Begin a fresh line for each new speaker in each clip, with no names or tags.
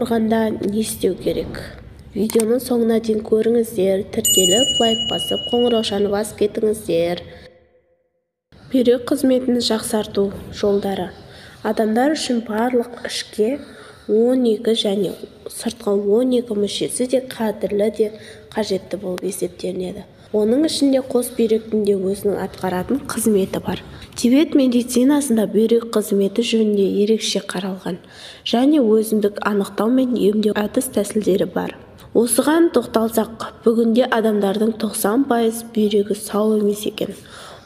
ауырғанда не істеу керек? Видеоның соңына дейін көріңіздер, тіркеліп, лайк басып, қоңыраушаны басып кетіңіздер. Бүйрек қызметін жақсарту жолдары. Адамдар үшін барлық ішке 12 және сыртқы 12 мүшесі де қадірлі де қажетті болып есептелінеді. Оның ішінде қос бүйректің де өзінің атқаратын қызметі бар. Тибет медицинасында бүйрек қызметі жөнінде ерекше қаралған және өзіндік анықтау мен емдеу әдіс-тәсілдері бар. Осыған тоқталсақ, бүгінде адамдардың 90% бүйрегі сау емес екен.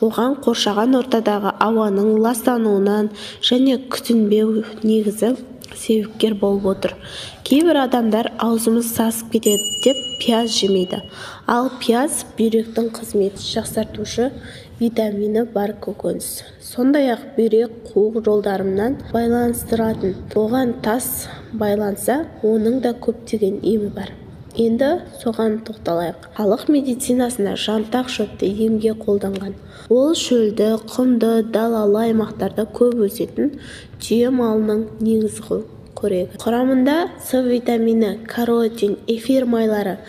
Оған қоршаған ортадағы ауаның ластануынан және күтінбеу негізі себепкер болып отыр. Кейбір адамдар аузымыз сасып кетеді деп пияз жемейді. Ал пияз бүйректің қызметін жақсартушы витамині бар көкөніс. Сондай-ақ бүйрек қуық жолдарынан байланыстыратын. Оған тас байланса, оның да көптеген емі бар. Енді соған тоқталайық. Халық медицинасында жантақ шөпті емге қолданған. Ол шөлді, құмды, далалы аймақтарда көп өсетін түйе малының негізгі қорегі. Құрамында С витамині, каротин, эфир майлары,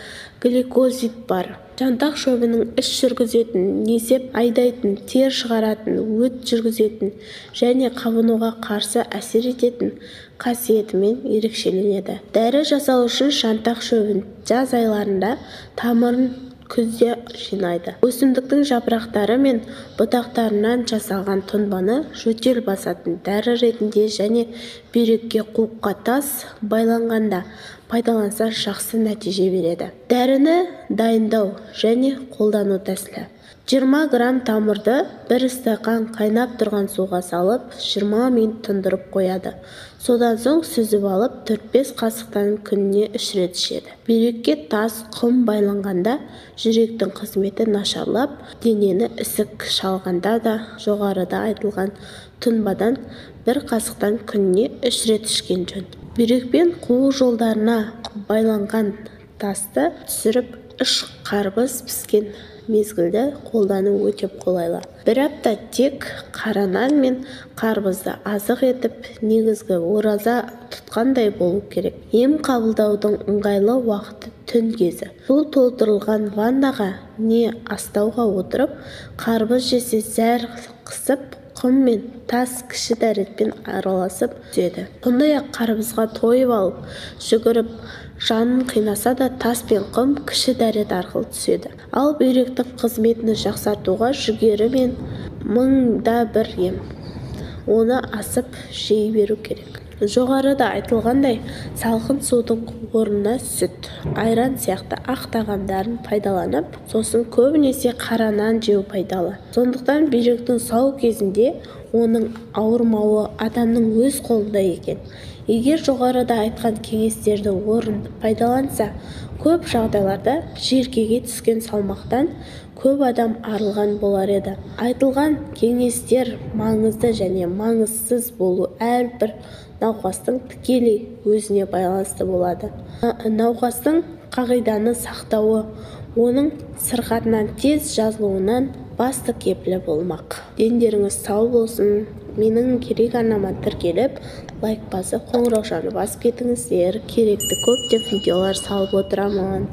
гликозид бар. Жантақ шөбінің іш жүргізетін, несеп айдайтын, тер шығаратын, өт жүргізетін және қабынуға қарсы әсер ететін қасиетімен ерекшеленеді. Дәрі жасау үшін жантақ шөбін жаз айларында, тамырын күзде жинайды. Өсімдіктің жапырақтары мен бұтақтарынан жасалған тұнбаны жөтел басатын дәрі ретінде және бүйрекке қуыққа тас байланғанда пайдаланса жақсы нәтиже береді. Дәріні дайындау және қолдану тәсілі. 20 грамм тамырды 1 стақан қайнап тұрған суға салып, 20 минут тұндырып қояды. Содан соң сүзіп алып, 4-5 қасықтан күніне 3 рет ішеді. Бүйрекке тас, құм байланғанда жүректің қызметі нашарлап, денені ісік шалғанда да жоғарыда айтылған тұнбадан 1 қасықтан күніне 3 рет ішкен жөн. Бүйрекпен қуық жолдарына байланған тасты түсіріп, 3 қарбыз піскен мезгілді қолдану өте қолайлы. 1 апта тек қара нан мен қарбызды азық етіп, негізгі ораза тұтқандай болу керек. Ем қабылдаудың ыңғайлы уақыты түн кезі. Су толтырылған ваннаға не астауға отырып, қарбыз жесе зәр қысып, құм мен тас кіші дәретпен араласып түседі. Сондай-ақ қарбызға тойып алып, жүгіріп, жанын қинаса да тас пен құм кіші дәрет арқылы түседі. Ал бүйректің қызметini жақсартуға жүгері мен 1000-да 1 ем. Оны асып жей беру керек. Жоғарыда айтылғандай, салқын судың орнына сүт, айран сияқты ақ тағамдарын пайдаланып, сосын көбінесе қара нан жеу пайдалы. Сондықтан бүйректің сау кезінде оның ауырмауы адамның өз қолында екен. Егер жоғарыда айтқан кеңестерді орынды пайдаланса, көп жағдайларда желкеге түскен салмақтан көп адам арылған болар еді. Айтылған кеңестер маңызды және маңызсыз болу әрбір науқастың тікелей өзіне байланысты болады. Науқастың қағиданы сақтауы, оның сырқатынан тез жазылуынан басты кепілі болмақ. Дендеріңіз сау болсын. Менің керек арнама тіркеліп, лайк басып, қоңыраушаны басып кетіңіздер. Керекті көптеп видеолар салып отырамын.